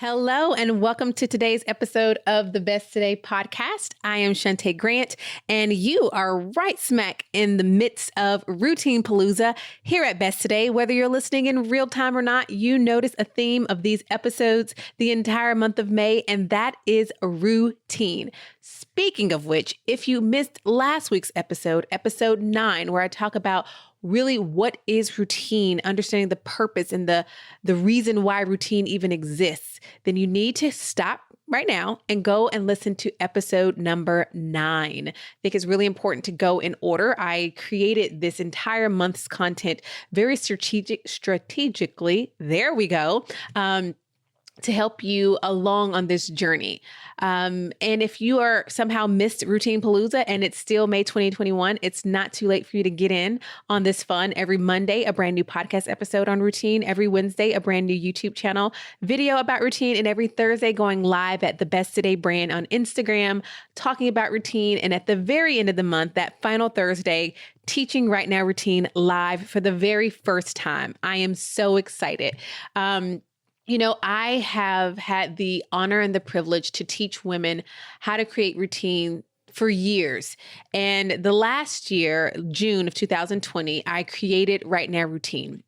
Hello and welcome to today's episode of the Best Today podcast. I am Shantae Grant and you are right smack in the midst of routine Palooza here at Best Today. Whether you're listening in real time or not, you notice a theme of these episodes the entire month of May, and that is routine. Speaking of which, if you missed last week's episode 9, where I talk about really what is routine, understanding the purpose and the reason why routine even exists, then you need to stop right now and go and listen to episode number 9. I think it's really important to go in order. I created this entire month's content very strategically. There we go. To help you along on this journey. And if you are somehow missed Routine Palooza and it's still May 2021, it's not too late for you to get in on this fun. Every Monday, a brand new podcast episode on routine. Every Wednesday, a brand new YouTube channel video about routine. And every Thursday, going live at the Best Today brand on Instagram, talking about routine. And at the very end of the month, that final Thursday, teaching Right Now Routine live for the very first time. I am so excited. I have had the honor and the privilege to teach women how to create routine for years. And the last year, June of 2020, I created Right Now Routine,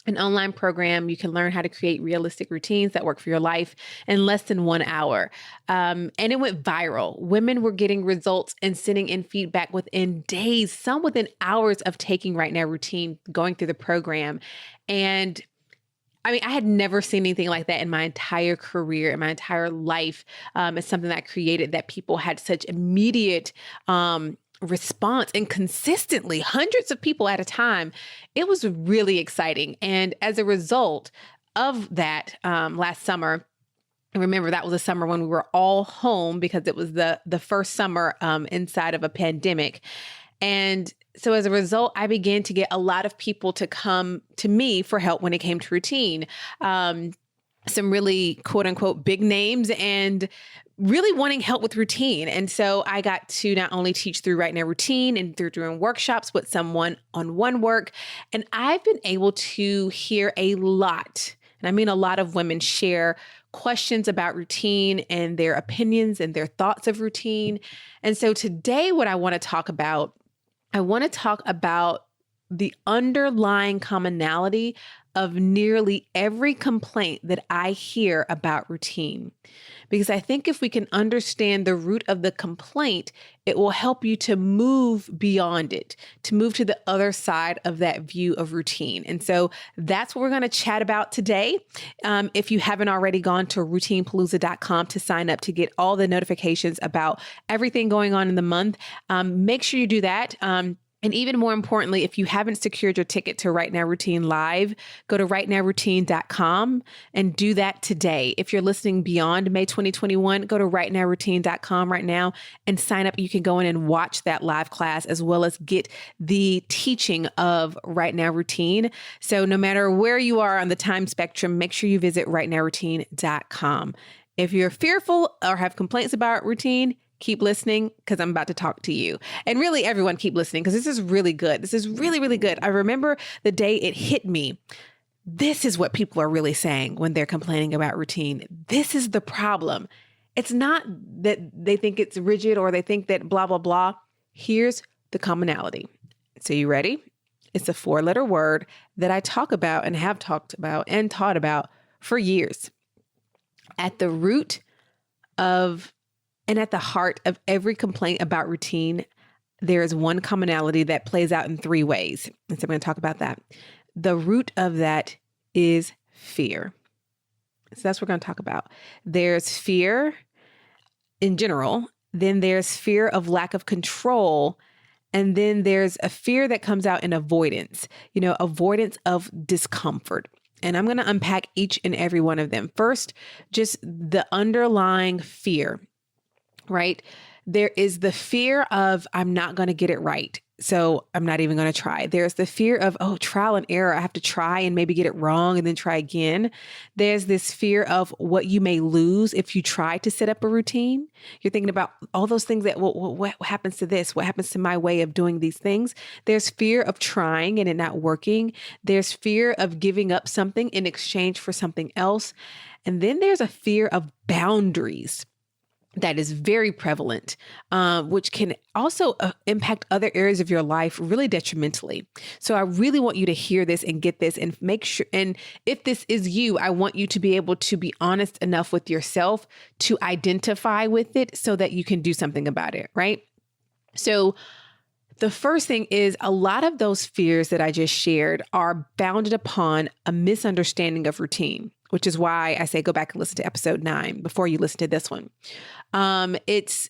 an online program. You can learn how to create realistic routines that work for your life in less than 1 hour. And it went viral. Women were getting results and sending in feedback within days, some within hours of taking Right Now Routine, going through the program. And I had never seen anything like that in my entire career, in my entire life. It's something that I created that people had such immediate response and consistently, hundreds of people at a time. It was really exciting. And as a result of that, last summer, and remember, that was a summer when we were all home because it was the first summer inside of a pandemic. And so as a result, I began to get a lot of people to come to me for help when it came to routine. Some really quote unquote big names and really wanting help with routine. And so I got to not only teach through Right Now Routine and through doing workshops with some one-on-one work. And I've been able to hear a lot, and I mean a lot of women share questions about routine and their opinions and their thoughts of routine. And so today, what I want to talk about the underlying commonality of nearly every complaint that I hear about routine. Because I think if we can understand the root of the complaint, it will help you to move beyond it, to move to the other side of that view of routine. And so that's what we're going to chat about today. If you haven't already gone to routinepalooza.com to sign up to get all the notifications about everything going on in the month, make sure you do that. And even more importantly, if you haven't secured your ticket to Right Now Routine Live, go to rightnowroutine.com and do that today. If you're listening beyond May 2021, go to rightnowroutine.com right now and sign up. You can go in and watch that live class as well as get the teaching of Right Now Routine. So no matter where you are on the time spectrum, make sure you visit rightnowroutine.com. If you're fearful or have complaints about routine, keep listening because I'm about to talk to you. And really, everyone keep listening because this is really good. This is really, really good. I remember the day it hit me. This is what people are really saying when they're complaining about routine. This is the problem. It's not that they think it's rigid or they think that blah, blah, blah. Here's the commonality. So you ready? It's a 4-letter word that I talk about and have talked about and taught about for years. At the root of and at the heart of every complaint about routine, there is one commonality that plays out in 3 ways. And so I'm going to talk about that. The root of that is fear. So that's what we're going to talk about. There's fear in general. Then there's fear of lack of control. And then there's a fear that comes out in avoidance, avoidance of discomfort. And I'm going to unpack each and every one of them. First, just the underlying fear. Right? There is the fear of I'm not going to get it right. so I'm not even going to try. There's the fear of, oh, trial and error. I have to try and maybe get it wrong and then try again. There's this fear of what you may lose if you try to set up a routine. You're thinking about all those things that, well, what happens to this? What happens to my way of doing these things? There's fear of trying and it not working. There's fear of giving up something in exchange for something else. And then there's a fear of boundaries that is very prevalent, which can also impact other areas of your life really detrimentally. So I really want you to hear this and get this and make sure. And if this is you, I want you to be able to be honest enough with yourself to identify with it so that you can do something about it, right? So the first thing is a lot of those fears that I just shared are bounded upon a misunderstanding of routine, which is why I say go back and listen to episode 9 before you listen to this one. It's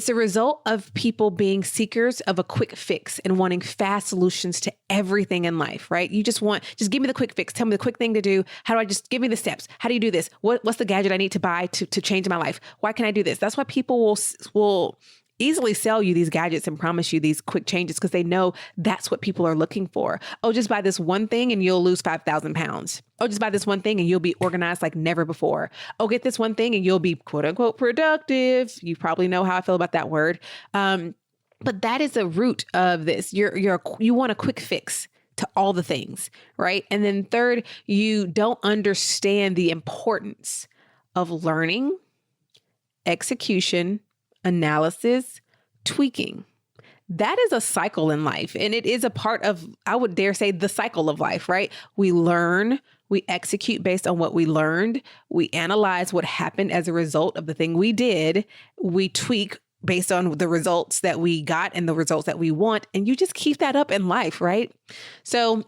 a result of people being seekers of a quick fix and wanting fast solutions to everything in life, right? You just give me the quick fix. Tell me the quick thing to do. How do I just give me the steps? How do you do this? What's the gadget I need to buy to change my life? Why can I do this? That's why people will easily sell you these gadgets and promise you these quick changes because they know that's what people are looking for. Oh, just buy this one thing and you'll lose 5,000 pounds. Oh, just buy this one thing and you'll be organized like never before. Oh, get this one thing and you'll be quote unquote productive. You probably know how I feel about that word. But that is the root of this. You want a quick fix to all the things, right? And then third, you don't understand the importance of learning, execution, analysis, tweaking. That is a cycle in life. And it is a part of, I would dare say, the cycle of life, right? We learn, we execute based on what we learned. We analyze what happened as a result of the thing we did. We tweak based on the results that we got and the results that we want. And you just keep that up in life, right? So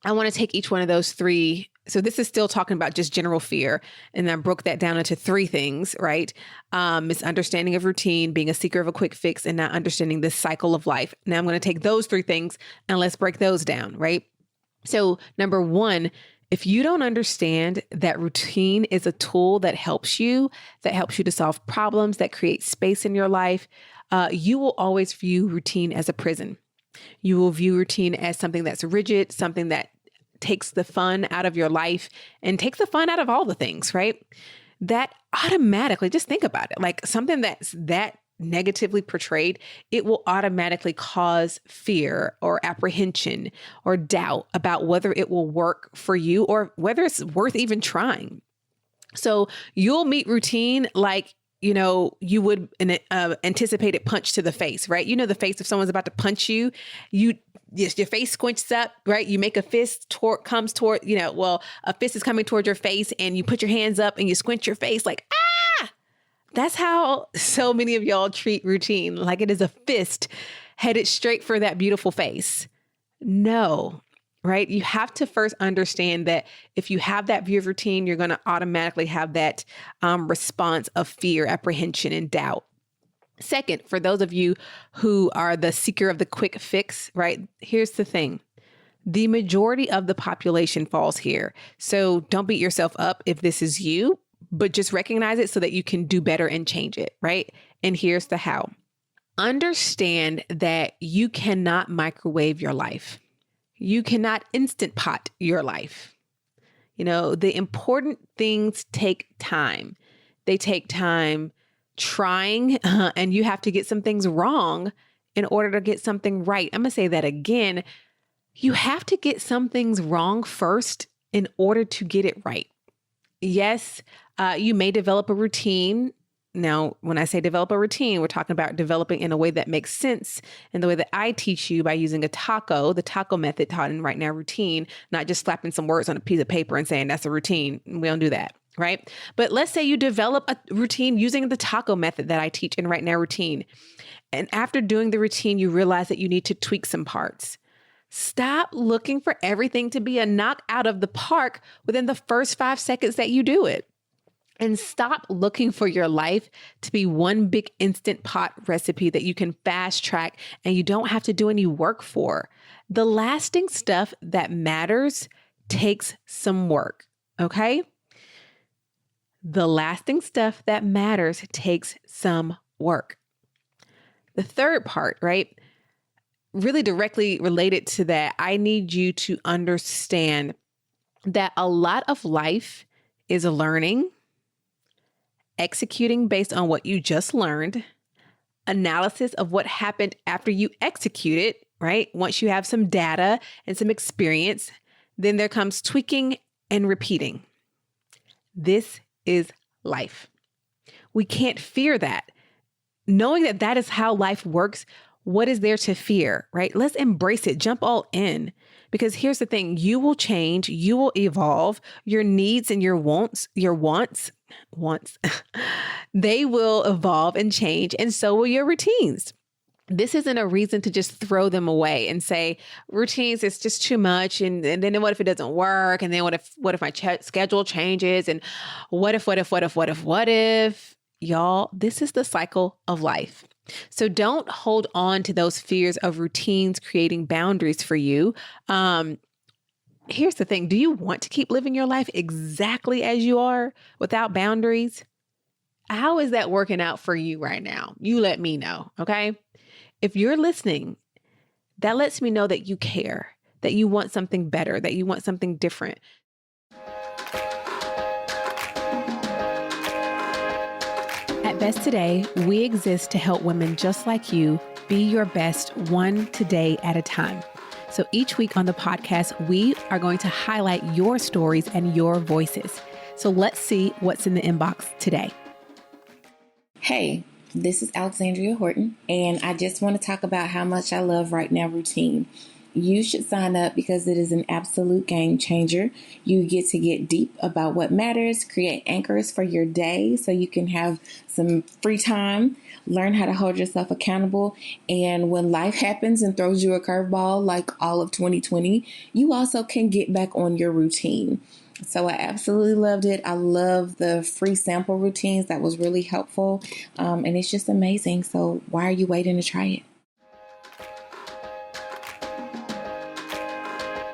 I want to take each one of those three. So this is still talking about just general fear. And I broke that down into 3 things, right? Misunderstanding of routine, being a seeker of a quick fix, and not understanding the cycle of life. Now I'm going to take those 3 things and let's break those down, right? So number 1, if you don't understand that routine is a tool that helps you to solve problems, that creates space in your life, you will always view routine as a prison. You will view routine as something that's rigid, something that takes the fun out of your life and takes the fun out of all the things, right? That automatically, just think about it, like something that's that negatively portrayed, it will automatically cause fear or apprehension or doubt about whether it will work for you or whether it's worth even trying. So you'll meet routine like, you would an anticipated punch to the face, right? The face if someone's about to punch you, your face squinches up, right? You make a fist a fist is coming toward your face and you put your hands up and you squint your face like, ah! That's how so many of y'all treat routine, like it is a fist headed straight for that beautiful face. No. Right? You have to first understand that if you have that view of routine, you're going to automatically have that response of fear, apprehension, and doubt. Second, for those of you who are the seeker of the quick fix, right? Here's the thing. The majority of the population falls here. So don't beat yourself up if this is you, but just recognize it so that you can do better and change it, right? And here's the how. Understand that you cannot microwave your life. You cannot Instant Pot your life. The important things take time. They take time trying, and you have to get some things wrong in order to get something right. I'm going to say that again. You have to get some things wrong first in order to get it right. Yes, you may develop a routine. Now, when I say develop a routine, we're talking about developing in a way that makes sense in the way that I teach you by using the taco method taught in Right Now Routine, not just slapping some words on a piece of paper and saying that's a routine. We don't do that, right? But let's say you develop a routine using the taco method that I teach in Right Now Routine. And after doing the routine, you realize that you need to tweak some parts. Stop looking for everything to be a knock out of the park within the first 5 seconds that you do it. And stop looking for your life to be one big Instant Pot recipe that you can fast track and you don't have to do any work for. The lasting stuff that matters takes some work, okay? The lasting stuff that matters takes some work. The third part, right? Really directly related to that, I need you to understand that a lot of life is learning, executing based on what you just learned, analysis of what happened after you executed, right? Once you have some data and some experience, then there comes tweaking and repeating. This is life. We can't fear that. Knowing that that is how life works, what is there to fear, right? Let's embrace it. Jump all in. Because here's the thing, you will change, you will evolve, your needs and your wants, they will evolve and change, and so will your routines. This isn't a reason to just throw them away and say, routines, it's just too much. And then what if it doesn't work? And then what if my schedule changes? And what if? Y'all, this is the cycle of life. So don't hold on to those fears of routines creating boundaries for you. Here's the thing. Do you want to keep living your life exactly as you are without boundaries? How is that working out for you right now? You let me know, okay? If you're listening, that lets me know that you care, that you want something better, that you want something different. At Best Today, we exist to help women just like you be your best one today at a time. So each week on the podcast, we are going to highlight your stories and your voices. So let's see what's in the inbox today. Hey, this is Alexandria Horton, and I just want to talk about how much I love Right Now Routine. You should sign up because it is an absolute game changer. You get to get deep about what matters, create anchors for your day so you can have some free time, learn how to hold yourself accountable, and when life happens and throws you a curveball like all of 2020, you also can get back on your routine. So I absolutely loved it. I love the free sample routines. That was really helpful. And it's just amazing. So why are you waiting to try it?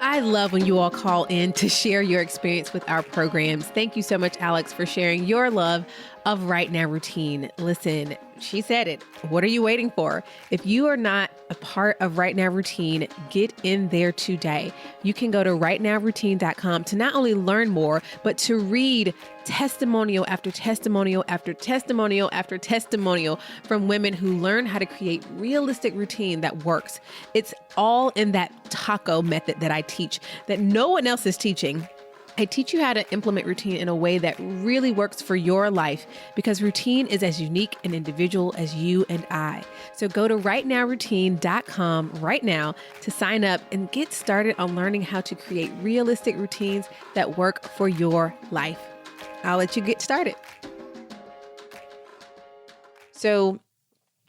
I love when you all call in to share your experience with our programs. Thank you so much, Alex, for sharing your love of Right Now Routine. Listen, she said it. What are you waiting for? If you are not a part of Right Now Routine, get in there today. You can go to rightnowroutine.com to not only learn more, but to read testimonial after testimonial after testimonial after testimonial from women who learn how to create realistic routine that works. It's all in that taco method that I teach that no one else is teaching. I teach you how to implement routine in a way that really works for your life because routine is as unique and individual as you and I. So go to rightnowroutine.com right now to sign up and get started on learning how to create realistic routines that work for your life. I'll let you get started. So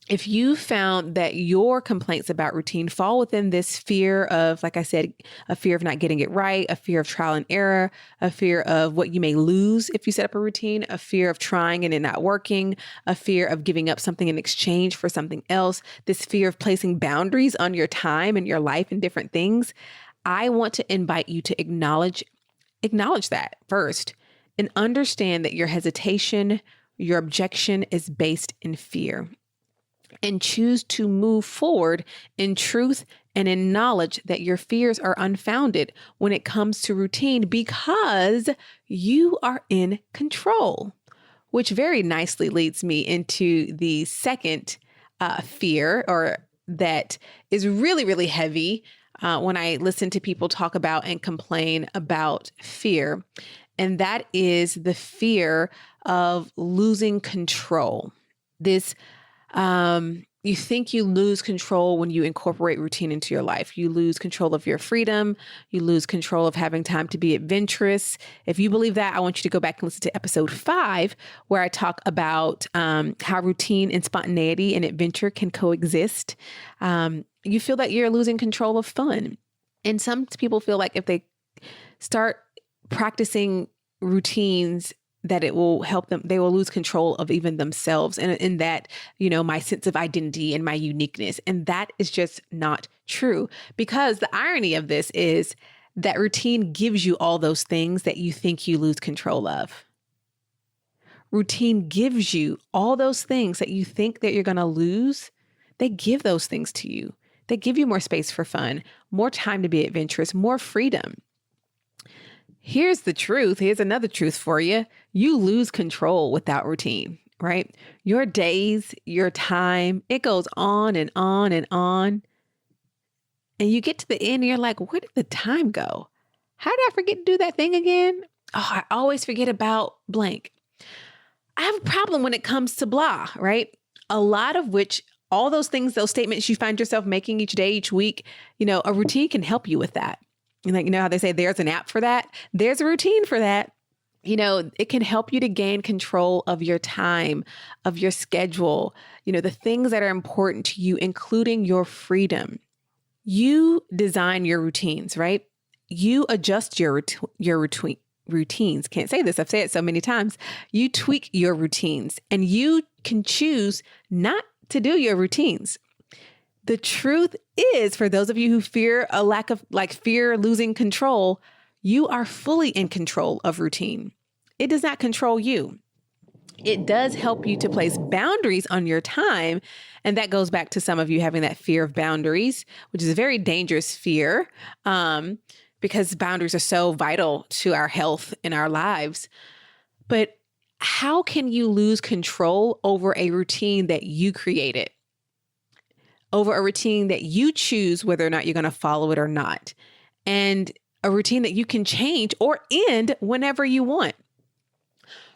if you found that your complaints about routine fall within this fear of, like I said, a fear of not getting it right, a fear of trial and error, a fear of what you may lose if you set up a routine, a fear of trying and it not working, a fear of giving up something in exchange for something else, this fear of placing boundaries on your time and your life and different things, I want to invite you to acknowledge that first and understand that your hesitation, your objection is based in fear. And choose to move forward in truth and in knowledge that your fears are unfounded when it comes to routine because you are in control, which very nicely leads me into the second fear, or that is really, really heavy when I listen to people talk about and complain about fear. And that is the fear of losing control. You think you lose control when you incorporate routine into your life. You lose control of your freedom. You lose control of having time to be adventurous. If you believe that, I want you to go back and listen to episode 5, where I talk about how routine and spontaneity and adventure can coexist. You feel that you're losing control of fun. And some people feel like if they start practicing routines, that it will help them, they will lose control of even themselves and in that, my sense of identity and my uniqueness. And that is just not true, because the irony of this is that routine gives you all those things that you think you lose control of. Routine gives you all those things that you think that you're going to lose, they give those things to you. They give you more space for fun, more time to be adventurous, more freedom. Here's the truth. Here's another truth for you. You lose control without routine, right? Your days, your time, it goes on and on and on. And you get to the end and you're like, where did the time go? How did I forget to do that thing again? Oh, I always forget about blank. I have a problem when it comes to blah, right? A lot of which, all those things, those statements you find yourself making each day, each week, a routine can help you with that. And how they say there's an app for that? There's a routine for that. It can help you to gain control of your time, of your schedule, the things that are important to you, including your freedom. You design your routines, right? You adjust your routines. Can't say this. I've said it so many times. You tweak your routines and you can choose not to do your routines. The truth is, for those of you who fear a lack of fear losing control, you are fully in control of routine. It does not control you. It does help you to place boundaries on your time. And that goes back to some of you having that fear of boundaries, which is a very dangerous fear because boundaries are so vital to our health in our lives. But how can you lose control over a routine that you created? Over a routine that you choose whether or not you're going to follow it or not. And a routine that you can change or end whenever you want.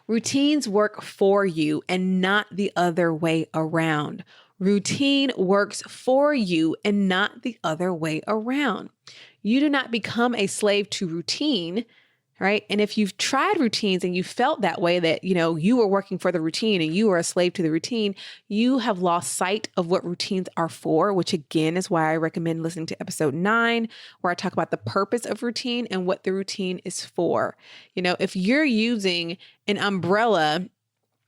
Routines work for you and not the other way around. Routine works for you and not the other way around. You do not become a slave to routine, right? And if you've tried routines and you felt that way, that, you were working for the routine and you were a slave to the routine, you have lost sight of what routines are for, which again is why I recommend listening to episode 9, where I talk about the purpose of routine and what the routine is for. If you're using an umbrella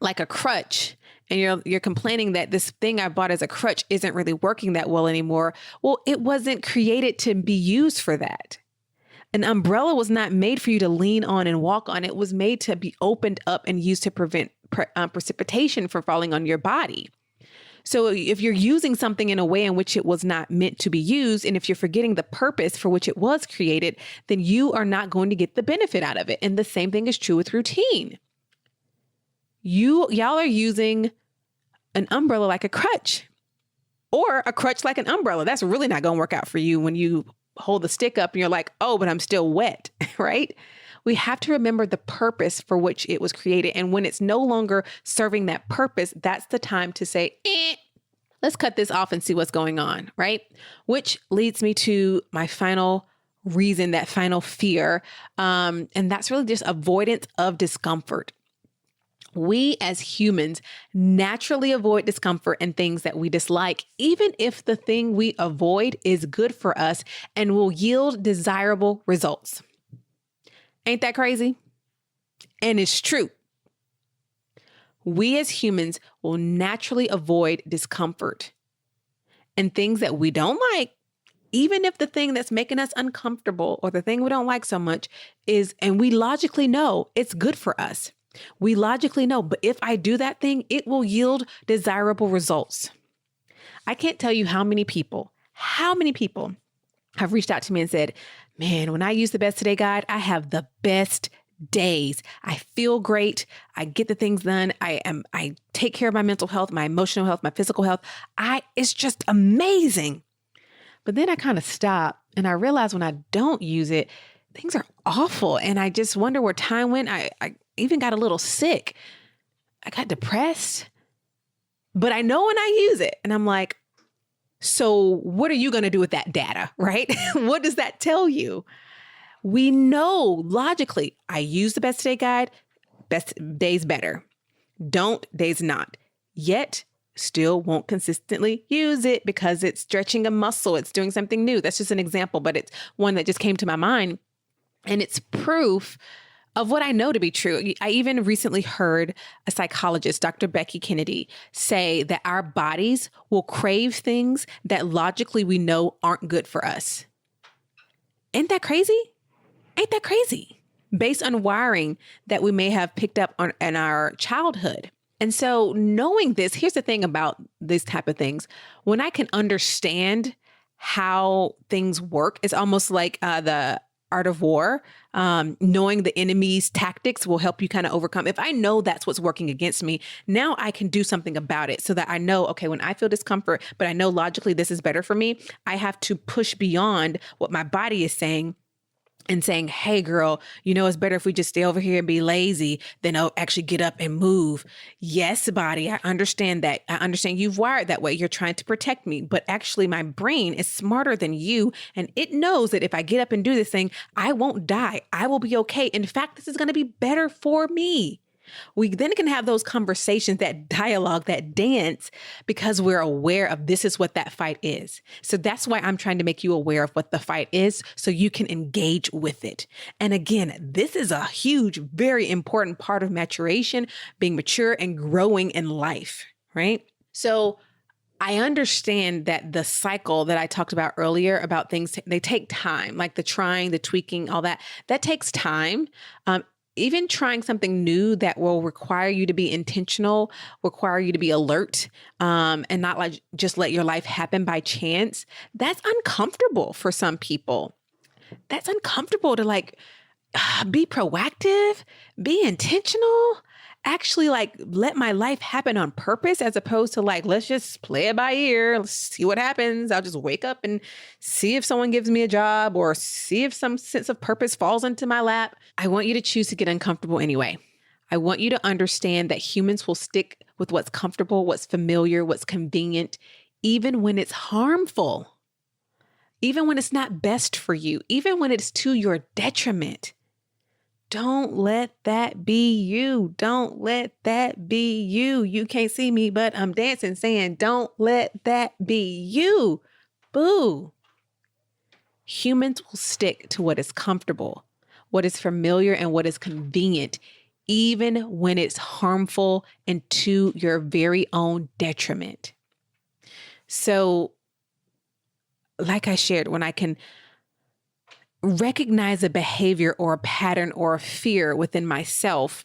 like a crutch and you're complaining that this thing I bought as a crutch isn't really working that well anymore, well, it wasn't created to be used for that. An umbrella was not made for you to lean on and walk on. It was made to be opened up and used to prevent precipitation from falling on your body. So if you're using something in a way in which it was not meant to be used, and if you're forgetting the purpose for which it was created, then you are not going to get the benefit out of it. And the same thing is true with routine. Y'all are using an umbrella like a crutch, or a crutch like an umbrella. That's really not going to work out for you when you hold the stick up and you're like, oh, but I'm still wet, right? We have to remember the purpose for which it was created. And when it's no longer serving that purpose, that's the time to say, let's cut this off and see what's going on, right? Which leads me to my final reason, that final fear. And that's really just avoidance of discomfort. We as humans naturally avoid discomfort and things that we dislike, even if the thing we avoid is good for us and will yield desirable results. Ain't that crazy? And it's true. We as humans will naturally avoid discomfort and things that we don't like, even if the thing that's making us uncomfortable or the thing we don't like so much is, and we logically know it's good for us. We logically know, but if I do that thing, it will yield desirable results. I can't tell you how many people have reached out to me and said, man, when I use the Best Today guide, I have the best days. I feel great. I get the things done. I take care of my mental health, my emotional health, my physical health. It's just amazing. But then I kind of stop and I realize when I don't use it, things are awful. And I just wonder where time went. I even got a little sick. I got depressed, but I know when I use it and I'm like, so what are you going to do with that data, right? What does that tell you? We know logically, I use the Best Today guide, best days better. Don't, days not. Yet still won't consistently use it because it's stretching a muscle. It's doing something new. That's just an example, but it's one that just came to my mind. And it's proof of what I know to be true. I even recently heard a psychologist, Dr. Becky Kennedy, say that our bodies will crave things that logically we know aren't good for us. Ain't that crazy? Ain't that crazy? Based on wiring that we may have picked up in our childhood. And so knowing this, here's the thing about this type of things. When I can understand how things work, it's almost like the art of war. Knowing the enemy's tactics will help you kind of overcome. If I know that's what's working against me, now I can do something about it so that I know, okay, when I feel discomfort, but I know logically this is better for me, I have to push beyond what my body is saying and saying, hey, girl, it's better if we just stay over here and be lazy than actually get up and move. Yes, body, I understand that. I understand you've wired that way. You're trying to protect me. But actually, my brain is smarter than you. And it knows that if I get up and do this thing, I won't die. I will be okay. In fact, this is going to be better for me. We then can have those conversations, that dialogue, that dance, because we're aware of this is what that fight is. So that's why I'm trying to make you aware of what the fight is so you can engage with it. And again, this is a huge, very important part of maturation, being mature and growing in life, right? So I understand that the cycle that I talked about earlier about things, they take time, like the trying, the tweaking, all that takes time. Even trying something new that will require you to be intentional, require you to be alert, and not like just let your life happen by chance. That's uncomfortable for some people. That's uncomfortable to be proactive, be intentional, actually let my life happen on purpose as opposed to let's just play it by ear. Let's see what happens. I'll just wake up and see if someone gives me a job or see if some sense of purpose falls into my lap. I want you to choose to get uncomfortable anyway. I want you to understand that humans will stick with what's comfortable, what's familiar, what's convenient, even when it's harmful, even when it's not best for you, even when it's to your detriment. Don't let that be you. Don't let that be you. You can't see me, but I'm dancing saying, don't let that be you. Boo. Humans will stick to what is comfortable, what is familiar, and what is convenient, even when it's harmful and to your very own detriment. So, like I shared, when I can recognize a behavior or a pattern or a fear within myself,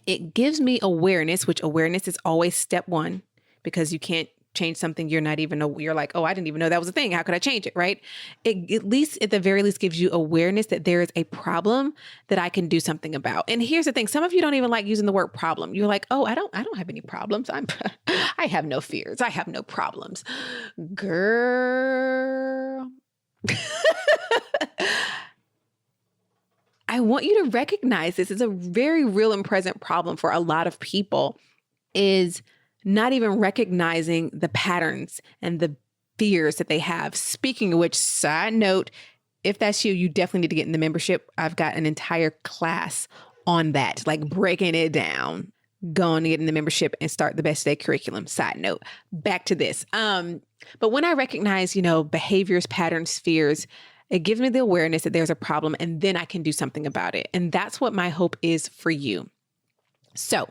it gives me awareness, which awareness is always step one, because you can't change something you're like, oh, I didn't even know that was a thing. How could I change it? Right? It at the very least gives you awareness that there is a problem that I can do something about. And here's the thing. Some of you don't even like using the word problem. You're like, oh, I don't have any problems. I have no fears. I have no problems. Girl. I want you to recognize this is a very real and present problem for a lot of people, is not even recognizing the patterns and the fears that they have. Speaking of which, side note, if that's you, you definitely need to get in the membership. I've got an entire class on that, breaking it down. Go on and get in the membership and start the Best Day curriculum. Side note, back to this. But when I recognize, behaviors, patterns, fears, it gives me the awareness that there's a problem, and then I can do something about it. And that's what my hope is for you. So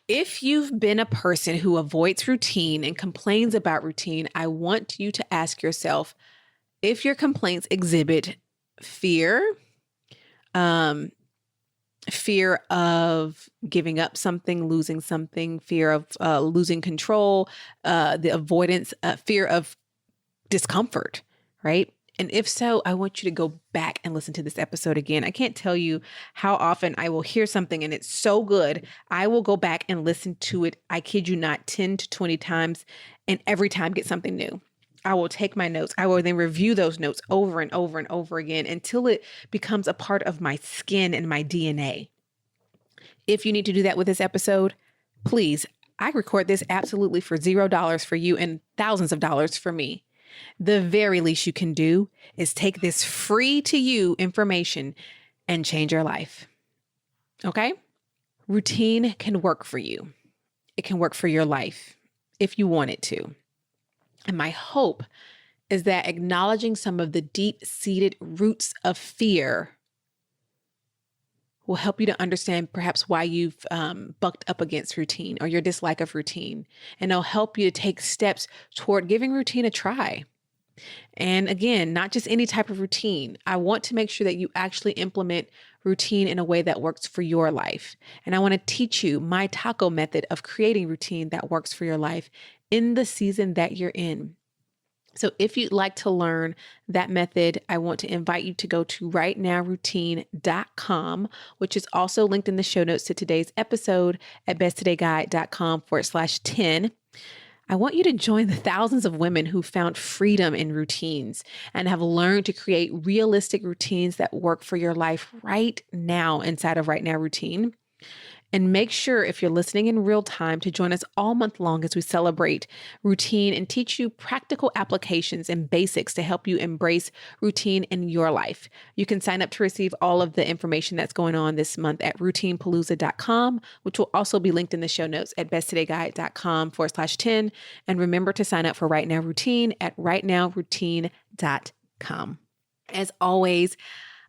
if you've been a person who avoids routine and complains about routine, I want you to ask yourself if your complaints exhibit fear, fear of giving up something, losing something, fear of losing control, the avoidance, fear of discomfort, right? And if so, I want you to go back and listen to this episode again. I can't tell you how often I will hear something and it's so good. I will go back and listen to it. I kid you not, 10 to 20 times, and every time get something new. I will take my notes. I will then review those notes over and over and over again until it becomes a part of my skin and my DNA. If you need to do that with this episode, please, I record this absolutely for $0 for you and thousands of dollars for me. The very least you can do is take this free to you information and change your life. Okay? Routine can work for you. It can work for your life if you want it to. And my hope is that acknowledging some of the deep-seated roots of fear will help you to understand perhaps why you've bucked up against routine or your dislike of routine. And it'll help you to take steps toward giving routine a try. And again, not just any type of routine. I want to make sure that you actually implement routine in a way that works for your life. And I want to teach you my taco method of creating routine that works for your life in the season that you're in. So if you'd like to learn that method, I want to invite you to go to rightnowroutine.com, which is also linked in the show notes to today's episode at besttodayguide.com/10. I want you to join the thousands of women who found freedom in routines and have learned to create realistic routines that work for your life right now inside of Right Now Routine. And make sure, if you're listening in real time, to join us all month long as we celebrate routine and teach you practical applications and basics to help you embrace routine in your life. You can sign up to receive all of the information that's going on this month at routinepalooza.com, which will also be linked in the show notes at besttodayguide.com/10. And remember to sign up for Right Now Routine at rightnowroutine.com. As always,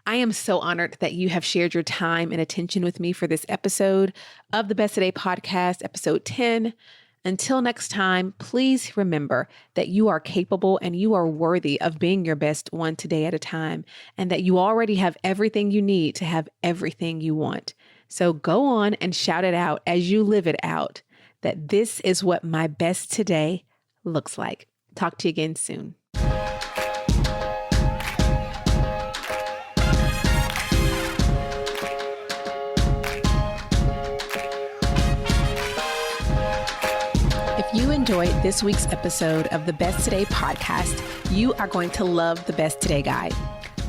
I am so honored that you have shared your time and attention with me for this episode of the Best Today podcast, episode 10. Until next time, please remember that you are capable and you are worthy of being your best one today at a time, and that you already have everything you need to have everything you want. So go on and shout it out as you live it out, that this is what my best today looks like. Talk to you again soon. If you enjoyed this week's episode of the Best Today podcast, you are going to love the Best Today Guide.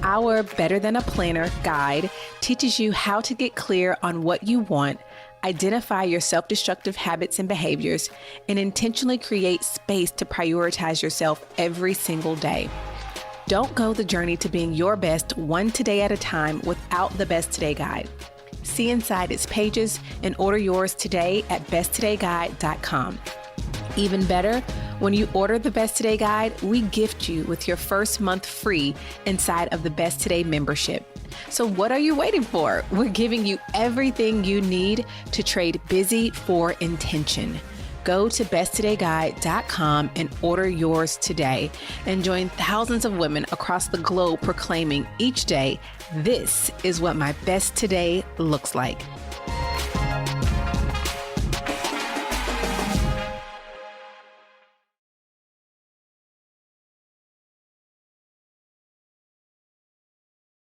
Our Better Than a Planner guide teaches you how to get clear on what you want, identify your self-destructive habits and behaviors, and intentionally create space to prioritize yourself every single day. Don't go the journey to being your best one today at a time without the Best Today Guide. See inside its pages and order yours today at besttodayguide.com. Even better, when you order the Best Today Guide, we gift you with your first month free inside of the Best Today membership. So what are you waiting for? We're giving you everything you need to trade busy for intention. Go to besttodayguide.com and order yours today and join thousands of women across the globe proclaiming each day, this is what my best today looks like.